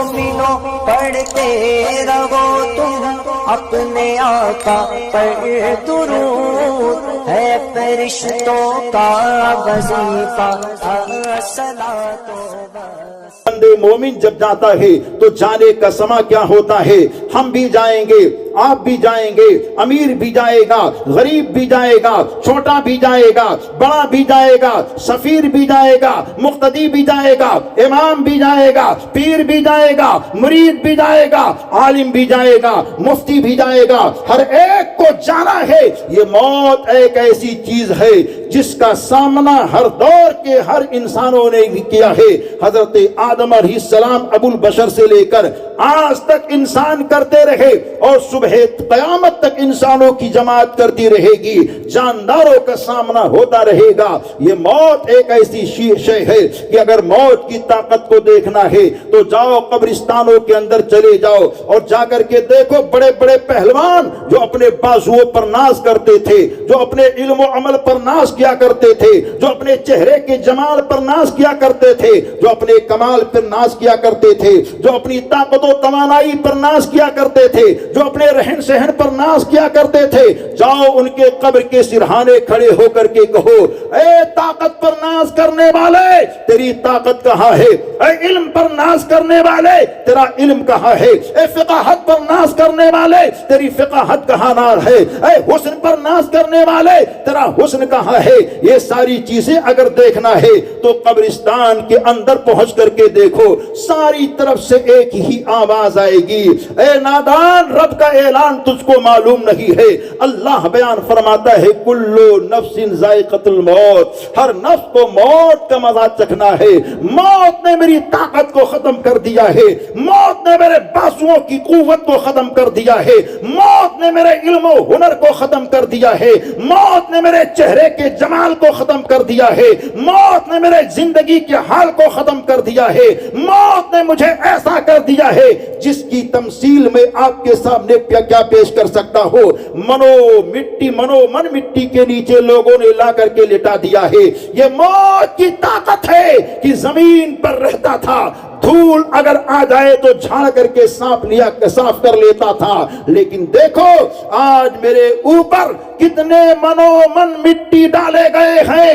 مومنوں پڑھتے رہو تم اپنے آقا پر درود، ہے فرشتوں کا وظیفہ الصلاۃ والسلام۔ بندے مومن جب جاتا ہے تو جانے کا سما کیا ہوتا ہے؟ ہم بھی جائیں گے، آپ بھی جائیں گے، امیر بھی جائے گا، غریب بھی جائے گا، چھوٹا بھی جائے گا، بڑا بھی جائے گا، سفیر بھی جائے گا، مقتدی بھی جائے گا، امام بھی جائے گا، پیر بھی جائے گا، مرید بھی جائے گا، عالم بھی جائے گا، مفتی بھی جائے گا، ہر ایک کو جانا ہے۔ یہ موت ایک ایسی چیز ہے جس کا سامنا ہر دور کے ہر انسانوں نے بھی کیا ہے۔ حضرت آدم علیہ السلام ابو البشر سے لے کر آج تک انسان کرتے رہے اور صبح قیامت تک انسانوں کی جماعت کرتی رہے گی، جانداروں کا سامنا ہوتا رہے گا۔ یہ موت ایک ایسی شے ہے کہ اگر موت کی طاقت کو دیکھنا ہے تو جاؤ قبرستانوں کے اندر چلے جاؤ اور جا کر کے دیکھو بڑے بڑے پہلوان جو اپنے بازوؤں پر ناز کرتے تھے، جو اپنے علم و عمل پر ناز کیا کرتے تھے، جو اپنے چہرے کے جمال پر ناز کیا کرتے تھے، جو اپنے کمال پر ناز کیا کرتے تھے، جو اپنی طاقت و توانائی پر ناز کیا کرتے تھے، جو اپنے رہن سہن پر ناز کیا کرتے تھے، جاؤ ان کے قبر کے سرہانے کھڑے ہو کر کے کہو، اے طاقت پر ناز کرنے والے تیری طاقت کہاں ہے؟ اے علم پر ناز کرنے والے تیرا علم کہاں ہے؟ اے فقاہت پر ناز کرنے والے تیری فقاہت کہاں ہے؟ اے حسن پر ناز کرنے والے تیرا حسن کہاں ہے؟ یہ ساری چیزیں اگر دیکھنا ہے تو قبرستان کے اندر پہنچ کر کے دیکھو، ساری طرف سے ایک ہی آواز آئے گی، اے نادان رب کا اعلان تجھ کو معلوم نہیں ہے۔ اللہ بیان فرماتا ہے کلو نفس ذائقۃ الموت، ہر نفس کو موت کا مزہ چکھنا ہے۔ موت نے میری طاقت کو ختم کر دیا ہے، موت نے میرے بازوؤں کی قوت کو ختم کر دیا ہے، موت نے میرے علم و ہنر کو ختم کر دیا ہے، موت نے میرے چہرے کے جمال کو ختم کر دیا ہے، موت نے میرے زندگی کے حال کو ختم کر دیا ہے، موت نے مجھے ایسا کر دیا ہے جس کی تمثیل میں آپ کے سامنے کیا پیش کر سکتا ہو۔ منو من مٹی کے نیچے لوگوں نے لا کر کے لٹا دیا ہے۔ یہ موت کی طاقت ہے کہ زمین پر رہتا تھا، دھول اگر آ جائے تو جھاڑ کر کے صاف کر لیتا تھا، لیکن دیکھو آج میرے اوپر کتنے من مٹی ڈالے گئے ہیں،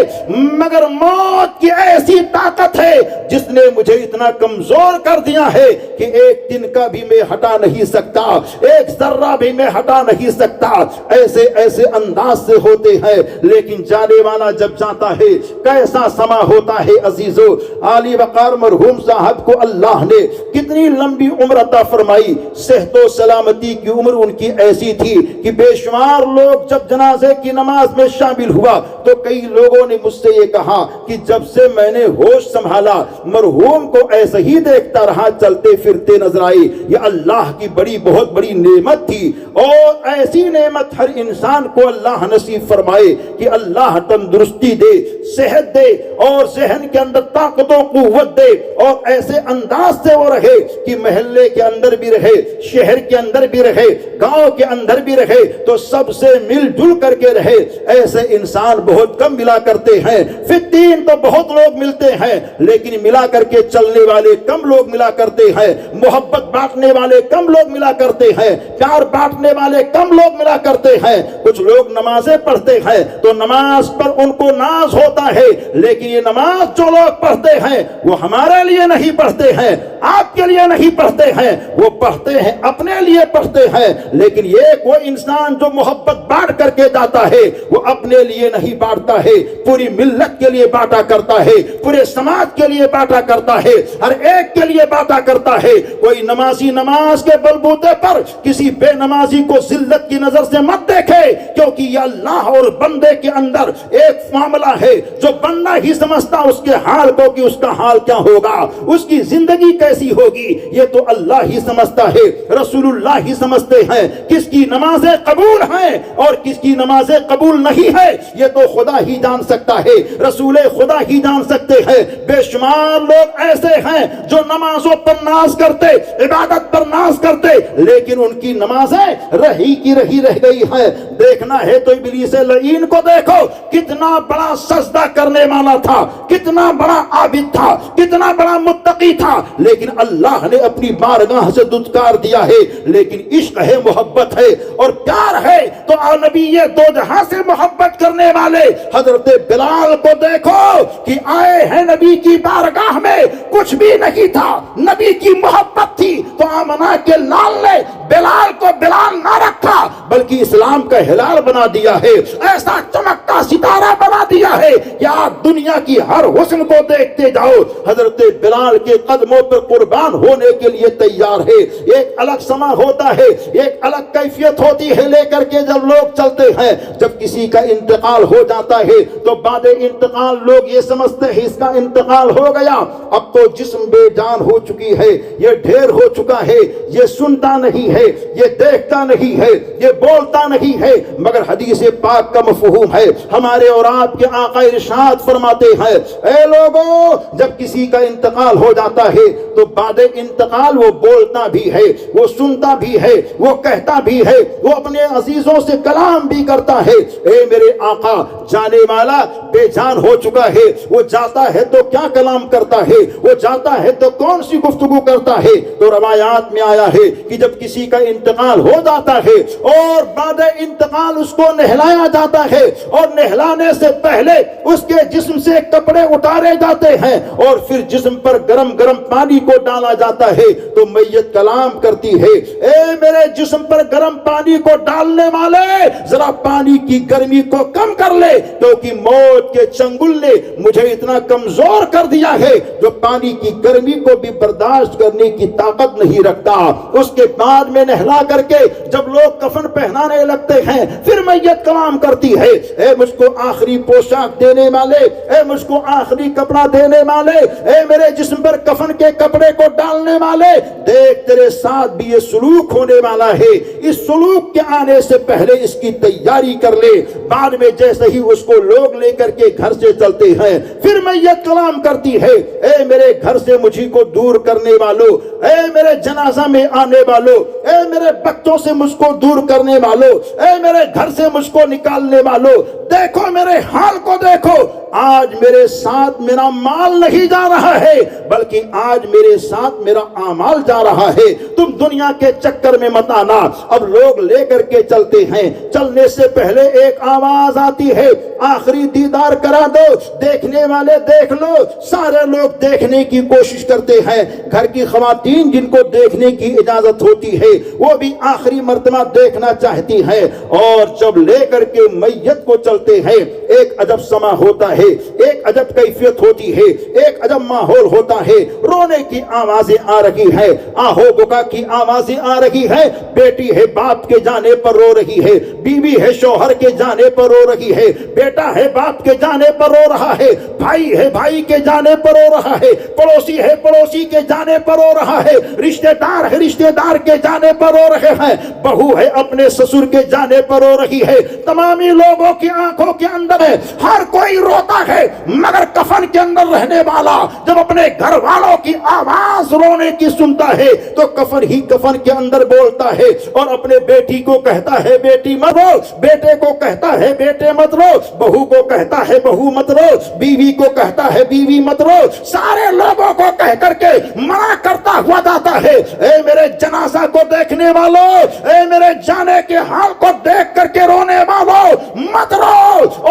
مگر موت کی ایسی طاقت ہے جس نے مجھے اتنا کمزور کر دیا ہے کہ ایک دن کا بھی میں ہٹا نہیں سکتا، ایک ذرہ بھی میں ہٹا نہیں سکتا۔ ایسے انداز سے ہوتے ہیں، لیکن جانے والا جب جاتا ہے کیسا سما ہوتا ہے۔ عزیزو، عالی وقار مرحوم صاحب کو اللہ نے کتنی لمبی عمر عطا فرمائی، صحت و سلامتی کی عمر ان کی ایسی تھی کہ بے شمار لوگ جب جنازے کی نماز میں شامل ہوا تو کئی لوگوں نے مجھ سے یہ کہا کہ جب سے میں نے ہوش سنبھالا مرحوم کو ایسے ہی دیکھتا رہا، چلتے پھرتے نظر آئی۔ یہ اللہ کی بہت بڑی نعمت تھی، اور ایسی نعمت ہر انسان کو اللہ نصیب فرمائے کہ اللہ تندرستی دے، صحت دے، اور ذہن کے اندر طاقت و قوت دے، اور ایسے انداز سے وہ رہے کہ محلے کے اندر بھی رہے، شہر کے اندر بھی رہے، گاؤں کے اندر بھی رہے تو سب سے مل جل کر کے رہے۔ ایسے انسان بہت کم ملا کرتے ہیں، فی الدین تو بہت لوگ ملتے ہیں لیکن ملا کر کے چلنے والے کم لوگ ملا کرتے ہیں، محبت بانٹنے والے کم لوگ ملا کرتے ہیں، پیار بانٹنے والے کم لوگ ملا کرتے ہیں۔ کچھ لوگ نمازیں پڑھتے ہیں تو نماز پر ان کو ناز ہوتا ہے، لیکن یہ نماز جو لوگ پڑھتے ہیں وہ ہمارے لیے نہیں پڑھتے ہیں، آپ کے لیے نہیں پڑھتے ہیں، وہ پڑھتے ہیں اپنے لیے پڑھتے ہیں۔ لیکن یہ کوئی انسان جو محبت بانٹ کر کے جاتا ہے وہ اپنے لیے نہیں بانٹتا ہے، پوری ملت کے لیے بانٹا کرتا ہے، پورے سماج کے لیے بانٹا کرتا ہے، ہر ایک کے لیے بانٹا کرتا ہے۔ کوئی نمازی نماز کے بلبوتے پر کسی بے نمازی کو ذلت کی نظر سے مت دیکھے، کیونکہ یہ اللہ اور بندے کے اندر ایک معاملہ ہے جو بندہ ہی سمجھتا اس کے حال کو کہ اس کا حال کیا ہوگا، اس کی زندگی کیسی ہوگی، یہ تو اللہ ہی سمجھتا ہے، رسول اللہ ہی سمجھتے ہیں کس کی نمازیں قبول ہیں اور کس کی نمازیں قبول نہیں ہے یہ تو خدا ہی جان سکتا ہے، رسول خدا ہی جان سکتے ہیں۔ بے شمار لوگ ایسے ہیں جو نمازوں پر ناز کرتے، عبادت پر ناز کرتے، لیکن ان کی نمازیں رہی کی رہی رہ گئی ہیں۔ دیکھنا ہے تو ابلیس لعین کو دیکھو، کتنا بڑا سجدہ کرنے والا تھا، کتنا بڑا عابد تھا، کتنا بڑا متقی تھا، لیکن اللہ نے اپنی بارگاہ سے دھتکار دیا ہے۔ لیکن عشق ہے، محبت ہے اور پیار ہے تو نبی یہ دو جہاں سے محبت کرنے والے حضرت بلال کو دیکھو کہ آئے ہیں نبی کی بارگاہ میں، کچھ بھی نہیں تھا، نبی کی محبت تھی تو آمنہ کے لال نے بلال کو بلال نہ رکھا بلکہ اسلام کا ہلال بنا دیا ہے، ایسا چمکتا ستارہ بنا دیا ہے کہ آپ دنیا کی ہر حسن کو دیکھتے جاؤ حضرت بلال کے قدموں پر قربان ہونے کے لیے تیار ہے۔ ایک الگ سما ہوتا ہے، ایک الگ کیفیت ہوتی ہے لے کر کے جب لوگ چلتے ہیں۔ جب کسی کا انتقال ہو جاتا ہے تو بعد انتقال لوگ یہ سمجھتے ہیں اس کا انتقال ہو گیا، اب تو جسم بے جان ہو چکی ہے، یہ ڈھیر ہو چکا ہے، یہ سنتا نہیں ہے، یہ دیکھتا نہیں ہے، یہ بولتا نہیں ہے۔ مگر حدیث پاک کا مفہوم ہے، ہمارے اور آپ کے آقا ارشاد فرماتے ہیں اے لوگوں جب کسی کا انتقال ہو جاتا ہے تو بعد انتقال وہ بولتا بھی ہے، وہ سنتا بھی ہے، وہ کہتا بھی ہے، وہ اپنے عزیزوں سے کلام بھی کرتا ہے۔ اے میرے آقا جانے والا بے جان ہو چکا ہے، وہ جاتا ہے تو کیا کلام کرتا ہے، وہ جاتا ہے تو کون سی گفتگو کرتا ہے؟ تو روایات میں آیا ہے کہ جب کسی کا انتقال ہو جاتا ہے اور بعد انتقال اس کو نہلایا جاتا ہے اور نہلانے سے پہلے اس کے جسم سے کپڑے اتارے جاتے ہیں اور پھر جسم پر گرم گرم پانی کو ڈالا جاتا ہے تو میت کلام کرتی ہے اے میرے جسم پر گرم پانی کو ڈالنے والے ذرا پانی کی گرمی کو کم کر لے، کیونکہ موت کے چنگل نے مجھے اتنا کمزور کر دیا ہے جو پانی کی گرمی کو بھی برداشت کرنے کی طاقت نہیں رکھتا۔ اس کے بعد میں نہلا کر کے جب لوگ کفن پہنانے لگتے ہیں پھر میت کلام کرتی ہے اے مجھ کو آخری پوشاک دینے والے، اے مجھ کو آخری کپڑا دینے والے، اے میرے جسم پر کفن کے کپڑے کو ڈالنے والے، دیکھ تیرے ساتھ بھی یہ سلوک ہونے والا ہے، اس سلوک کے آنے سے پہلے اس کی تیاری کر لے۔ بعد میں جیسے ہی اس کو لوگ لے کر کے گھر سے چلتے ہیں پھر میت کلام کرتی ہے اے میرے گھر سے مجھے کو دور کرنے والوں، اے میرے جنازہ میں آنے والوں، اے میرے بچوں سے مجھ کو دور کرنے والوں، اے میرے گھر سے مجھ کو نکالنے والوں، دیکھو میرے حال کو دیکھو، آج میرے ساتھ میرا مال نہیں جا رہا ہے بلکہ آج میرے ساتھ میرا اعمال جا رہا ہے۔ تم دنیا کے چکر میں مت آنا۔ اب لوگ لے کر کے چلتے ہیں، چلنے سے پہلے ایک آواز آتی ہے آخری دیدار کرا دو، دیکھنے والے دیکھ لو۔ سارے لوگ دیکھنے کی کوشش کرتے ہیں، گھر کی خواتین جن کو دیکھنے کی اجازت ہوتی ہے وہ بھی آخری مرتبہ دیکھنا چاہتی ہیں، اور جب لے کر کے میت کو چلتے ہیں ایک عجب سما ہوتا ہے، ایک عجب کیفیت ہوتی ہے، ایک عجب ماحول ہوتا ہے۔ رونے کی آوازیں آ رہی ہے، آہو بکا کی آوازیں آ رہی ہے، بیٹی ہے باپ کے جانے پر رو رہی ہے، بیوی ہے شوہر کے جانے پر رو رہی ہے، بیٹا ہے باپ کے جانے پر رو رہا ہے، بھائی ہے بھائی کے جانے پر رو رہا ہے، پڑوسی ہے پڑوسی کے جانے پر رو رہا ہے، رشتہ دار ہے رشتہ دار کے جانے پر رو رہے ہیں، بہو ہے اپنے سسر کے جانے پر رو رہی ہے۔ تمامی لوگوں کی آنکھوں کے اندر ہے، ہر کوئی روتا ہے، مگر کفن کے اندر رہنے والا جب اپنے گھر والوں کی آواز رونے کی سنتا ہے تو کفن ہی کفن کے اندر بولتا ہے اور اپنے بیٹی کو کہتا ہے بیٹی مت رو، بیٹے کو کہتا ہے بیٹے مت رو، بہو کو کہتا ہے بہو مت رو، بیوی کو کہتا ہے بیوی مت رو، سارے لوگوں کو کہہ کر کے منع کرتا ہوا جاتا ہے اے میرے جنازہ کو دیکھنے والوں، اے میرے جانے کے حال کو دیکھ کر کے رونے والوں مت رو۔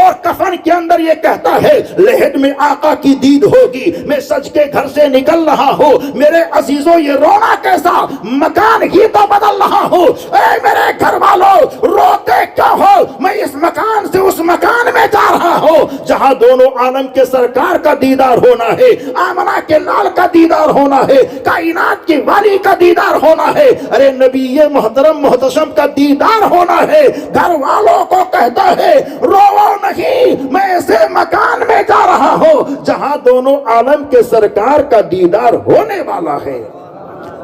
اور کفن کے اندر یہ کہتا ہے لہد میں آقا کی دید ہوگی، میں سج کے گھر سے نکل رہا ہوں، میرے عزیزوں یہ رونا کیسا، مکان ہی تو بدل رہا ہوں، اے میرے گھر والوں روتے کیا ہو، میں اس مکان سے اس مکان میں جا رہا ہوں جہاں دونوں عالم کے سرکار کا دیدار ہونا ہے، آمنہ کے لال کا دیدار ہونا ہے، کائنات کی والی کا دیدار ہونا ہے، ارے نبی محترم محتشم کا دیدار ہونا ہے۔ گھر والوں کو کہتا ہے رو نہیں، میں ایسے مکان میں جا رہا ہوں جہاں دونوں عالم کے سرکار کا دیدار ہونے والا ہے۔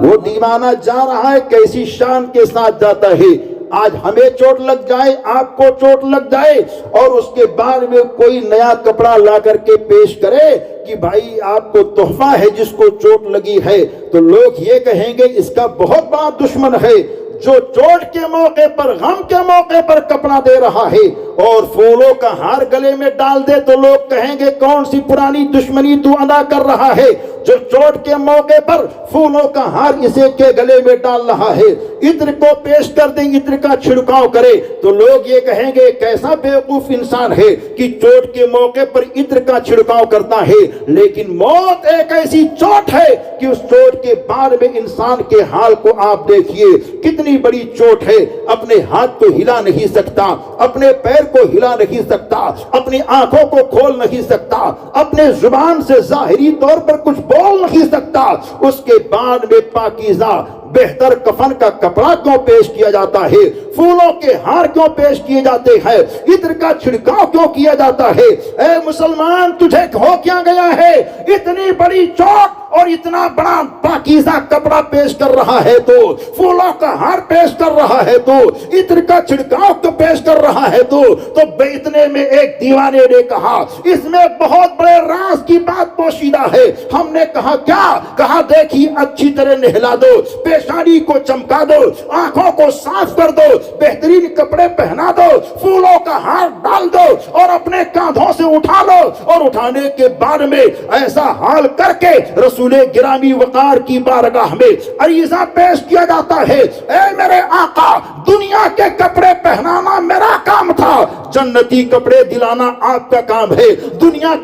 وہ دیوانہ جا رہا ہے، کیسی شان کے ساتھ جاتا ہے، آج ہمیں چوٹ لگ جائے, آپ کو چوٹ لگ جائے اور اس کے بعد میں کوئی نیا کپڑا لا کر کے پیش کرے کہ بھائی آپ کو تحفہ ہے جس کو چوٹ لگی ہے, تو لوگ یہ کہیں گے اس کا بہت بڑا دشمن ہے جو چوٹ کے موقع پر, غم کے موقع پر کپڑا دے رہا ہے اور پھولوں کا ہار گلے میں ڈال دے تو لوگ کہیں گے کون سی پرانی دشمنی تو ادا کر رہا ہے جو چوٹ کے موقع پر پھولوں کا ہار اسے کے گلے میں ڈال رہا ہے. عطر کو پیش کر دیں, عطر کا چھڑکاؤ کرے تو لوگ یہ کہیں گے کیسا بیوقوف انسان ہے کہ چوٹ کے موقع پر عطر کا چھڑکاؤ کرتا ہے. لیکن موت ایک ایسی چوٹ ہے کہ اس چوٹ کے بعد میں انسان کے حال کو آپ دیکھیے, کتنی بڑی چوٹ ہے. اپنے ہاتھ کو ہلا نہیں سکتا, اپنے پیر کو ہلا نہیں سکتا, اپنی آنکھوں کو کھول نہیں سکتا, اپنے زبان سے ظاہری طور پر کچھ بول نہیں سکتا. اس کے بعد میں پاکیزہ بہتر کفن کا کپڑا کیوں پیش کیا جاتا ہے, پھولوں کے ہار کیوں پیش کیے جاتے ہیں, عطر کا چھڑکاؤ کیوں کیا جاتا ہے؟ اے مسلمان, تجھے ہو کیا گیا ہے؟ اتنی بڑی چوٹ اور اتنا بڑا پاکیزہ کپڑا پیش کر رہا ہے تو, پھولوں کا ہار پیش کر رہا ہے تو, عطر کا چھڑکاؤ کو پیش کر رہا ہے تو اتنے میں ایک دیوانے نے کہا اس میں بہت بڑے راز کی بات پوشیدہ ہے. ہم نے کہا کیا؟ کہا دیکھی اچھی طرح نہلا دو, پیشانی کو چمکا دو, آنکھوں کو صاف کر دو, بہترین کپڑے پہنا دو, پھولوں کا ہار ڈال دو اور اپنے کاندھوں سے اٹھا لو, اور اٹھانے کے بعد میں ایسا حال کر کے رسول گرامی وقار کی بارگاہ میں عریضہ پیش کیا جاتا ہے, اے میرے آقا, دنیا کے کپڑے پہنانا میرا کام تھا, جنتی کپڑے دلانا آپ کا کام ہے. دنیا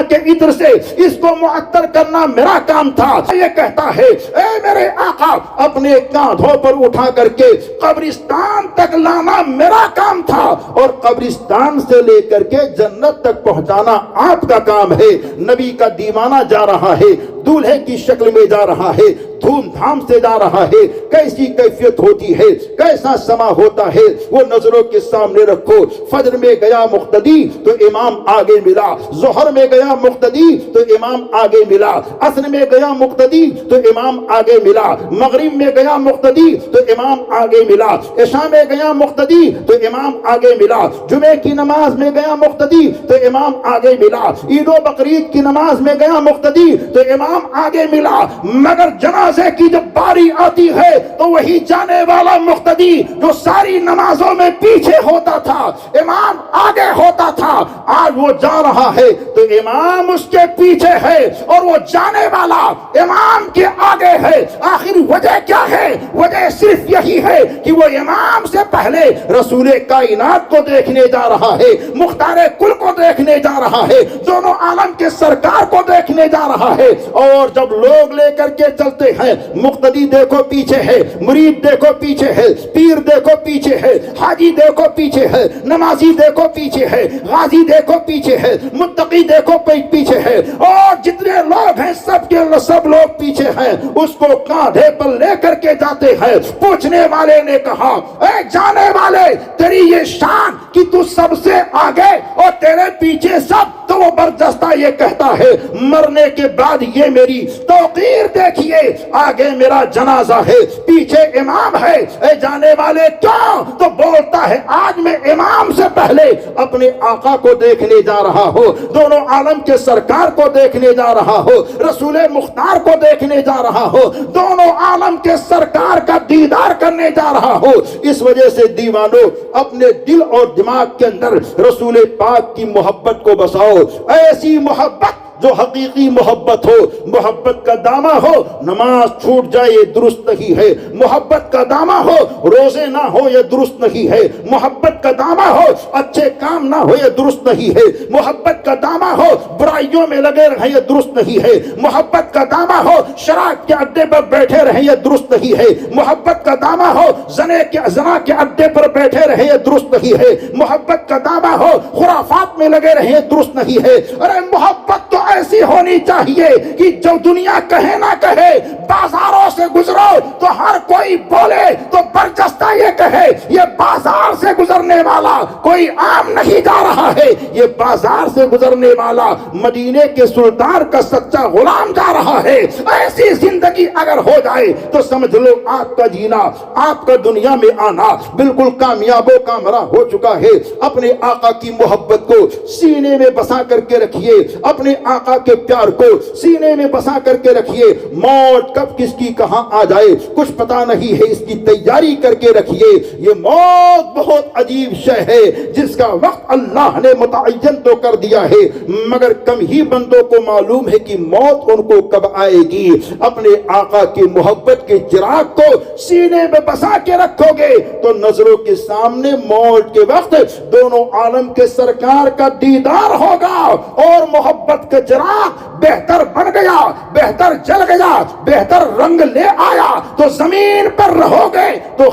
کے عطر سے اس کو معطر کرنا میرا کام تھا. یہ کہتا ہے اے میرے آقا, اپنے کاندھوں پر اٹھا کر کے قبرستان تک لانا میرا کام تھا, اور قبرستان سے لے کر کے جنت تک پہنچانا آپ کا کام ہے. نبی کا دیوانہ جا رہا ہے, دولہے کی شکل میں جا رہا ہے, دھوم دھام سے جا رہا ہے, کیسی کیفیت ہوتی ہے, کیسا سما ہوتا ہے, وہ نظروں کے سامنے رکھو. فجر میں گیا مقتدی تو امام آگے ملا, ظہر میں گیا مقتدی تو امام آگے ملا, عصر میں گیا مقتدی تو امام آگے ملا, مغرب میں گیا مقتدی تو امام آگے ملا, عشاء میں گیا مقتدی تو امام آگے ملا, جمعے کی نماز میں گیا مقتدی تو امام آگے ملا, عید و بقرعید کی نماز میں گیا مقتدی تو امام آگے ملا. مگر جنازے کی جب باری آتی ہے تو وہی جانے والا مقتدی جو ساری نمازوں میں پیچھے ہوتا تھا, امام آگے ہوتا تھا, آج وہ جا رہا ہے تو امام اس کے پیچھے ہے اور وہ جانے والا امام کے آگے ہے. آخر وجہ کیا ہے؟ وجہ صرف یہی ہے کہ وہ امام سے پہلے رسول کائنات کو دیکھنے جا رہا ہے, مختار کل کو دیکھنے جا رہا ہے, دونوں عالم کے سرکار کو دیکھنے جا رہا ہے. اور جب لوگ لے کر کے چلتے ہیں, مقتدی دیکھو پیچھے ہے, مرید دیکھو پیچھے ہے, پیر دیکھو پیچھے ہے, حاجی دیکھو پیچھے ہے, نمازی دیکھو پیچھے ہے, غازی دیکھو پیچھے ہے, متقی دیکھو پیچھے ہے, اور جتنے لوگ ہیں سب کے سب لوگ پیچھے ہیں. اس کو کاندھے پر لے کر کے جاتے ہیں. پوچھنے والے نے کہا اے جانے والے, تیری یہ شان کہ تو سب سے آگے اور تیرے پیچھے سب, تو وہ برجستہ یہ کہتا ہے مرنے کے بعد یہ میری توقیر دیکھیے, آگے میرا جنازہ ہے, پیچھے امام ہے. اے جانے والے کیوں؟ تو بولتا ہے آج میں امام سے پہلے اپنے آقا کو دیکھنے جا رہا ہو, دونوں عالم کے سرکار کو دیکھنے جا رہا ہو, رسول مختار کو دیکھنے جا رہا ہو, دونوں عالم کے سرکار کا دیدار کرنے جا رہا ہو. اس وجہ سے دیوانوں اپنے دل اور دماغ کے اندر رسول پاک کی محبت کو بساؤ, ایسی محبت جو حقیقی محبت ہو. محبت کا دامہ ہو, نماز چھوٹ جائے یہ درست نہیں ہے. محبت کا دامہ ہو, روزے نہ ہو یہ درست نہیں ہے. محبت کا دامہ ہو, اچھے کام نہ ہو یہ درست نہیں ہے. محبت کا دامہ ہو, برائیوں میں لگے رہیں یہ درست نہیں ہے. محبت کا دامہ ہو, شراب کے اڈے پر بیٹھے رہیں یہ درست نہیں ہے. محبت کا دامہ ہو, زنا کے اڈے پر بیٹھے رہیں یہ درست نہیں ہے. محبت کا دامہ ہو, خرافات میں لگے رہیں یہ درست نہیں ہے. ارے محبت تو ایسی ہونی چاہیے کہ جو دنیا کہے نہ کہے, بازاروں سے گزرو تو ہر کوئی بولے تو برجستہ یہ کہے یہ بازار سے گزرنے والا کوئی عام نہیں جا رہا ہے، یہ بازار سے گزرنے والا مدینے کے سلطان کا سچا غلام جا رہا ہے۔ ایسی زندگی اگر ہو جائے تو سمجھ لو آپ کا جینا، آپ کا دنیا میں آنا بالکل کامیاب و کامرا ہو چکا ہے۔ اپنے آقا کی محبت کو سینے میں بسا کر کے رکھیے، اپنے آقا کے پیار کو سینے میں بسا کر کے رکھیے۔ موت کب کس کی کہاں آ جائے کچھ پتا نہیں ہے، اس کی تیاری کر کے رکھیے۔ یہ موت بہت عجیب شے ہے جس کا وقت اللہ نے متعین تو کر دیا ہے، مگر کم ہی بندوں کو معلوم ہے کہ موت ان کو کب آئے گی۔ اپنے آقا کی محبت کے چراغ کو سینے میں بسا کے رکھو گے تو نظروں کے سامنے موت کے وقت دونوں عالم کے سرکار کا دیدار ہوگا، اور محبت کا چراغ بہتر بن گیا، بہتر جل گیا، بہتر رنگ لے آیا تو زمین پر رہو گے تو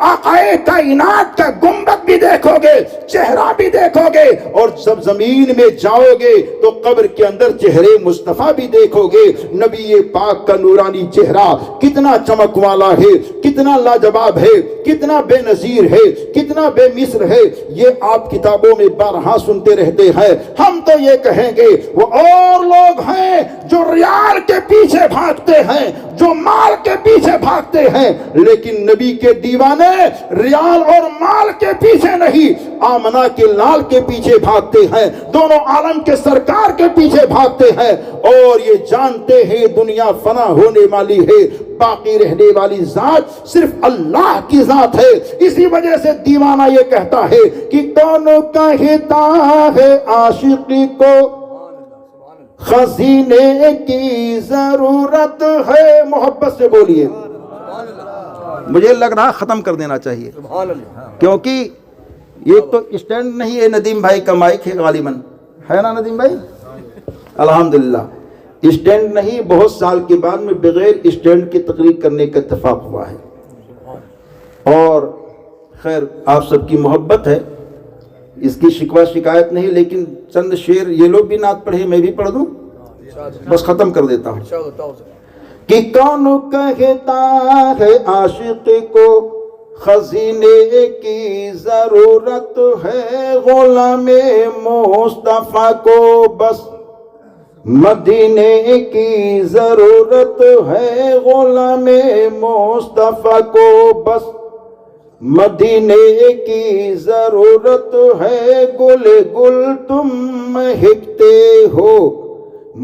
آقائے کائنات کا گنبد بھی دیکھو گے، چہرہ بھی دیکھو گے، اور جب زمین میں جاؤ گے تو قبر کے اندر چہرے مصطفیٰ بھی دیکھو گے۔ نبی پاک کا نورانی چہرہ کتنا چمک والا ہے، کتنا لاجواب ہے، کتنا بے نظیر ہے، کتنا بے مثل ہے، یہ آپ کتابوں میں بارہا سنتے رہتے ہیں۔ ہم تو یہ کہیں گے وہ اور لوگ ہیں جو ریال کے پیچھے بھاگتے ہیں، جو مال کے پیچھے بھاگتے ہیں، لیکن نبی کے دیوانے ریال اور مال کے پیچھے نہیں، آمنہ کے لال کے پیچھے بھاگتے ہیں، دونوں عالم کے سرکار کے پیچھے بھاگتے ہیں، اور یہ جانتے ہیں دنیا فنا ہونے والی ہے، باقی رہنے والی ذات صرف اللہ کی ذات ہے۔ اسی وجہ سے دیوانہ یہ کہتا ہے کہ کون کہتا ہے عاشقی کو خزینے کی ضرورت ہے۔ محبت سے بولیے، مجھے لگ رہا ختم کر دینا چاہیے، کیونکہ یہ تو اسٹینڈ نہیں ہے، ندیم بھائی کا مائک ہے غالباً، ہے نا ندیم بھائی؟ الحمدللہ اسٹینڈ نہیں، بہت سال کے بعد میں بغیر اسٹینڈ کی تقریر کرنے کا اتفاق ہوا ہے، اور خیر آپ سب کی محبت ہے، اس کی شکوہ شکایت نہیں، لیکن چند شعر یہ لوگ بھی نعت پڑھے، میں بھی پڑھ دوں، بس ختم کر دیتا ہوں کہ کون کہتا ہے عاشق کو خزینے کی ضرورت ہے، غلام مصطفیٰ کو بس مدینے کی ضرورت ہے، غلام مصطفیٰ کو بس مدینے کی ضرورت ہے۔ گل گل تم مہکتے ہو،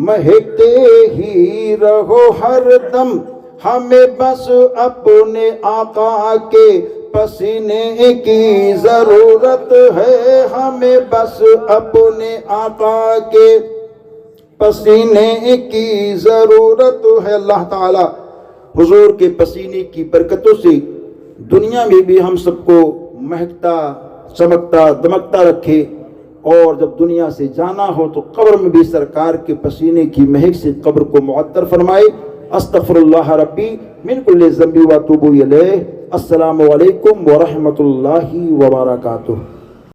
مہکتے ہی رہو ہر دم، ہمیں بس اپنے آقا کے پسینے کی ضرورت ہے، ہمیں بس اپنے آقا کے پسینے کی ضرورت ہے۔ اللہ تعالی حضور کے پسینے کی برکتوں سے دنیا میں بھی ہم سب کو مہکتا چمکتا دمکتا رکھے، اور جب دنیا سے جانا ہو تو قبر میں بھی سرکار کے پسینے کی مہک سے قبر کو معطر فرمائے۔ استغفر اللہ ربی من کل ذنب و اتوب الیہ۔ السلام علیکم ورحمۃ اللہ وبرکاتہ۔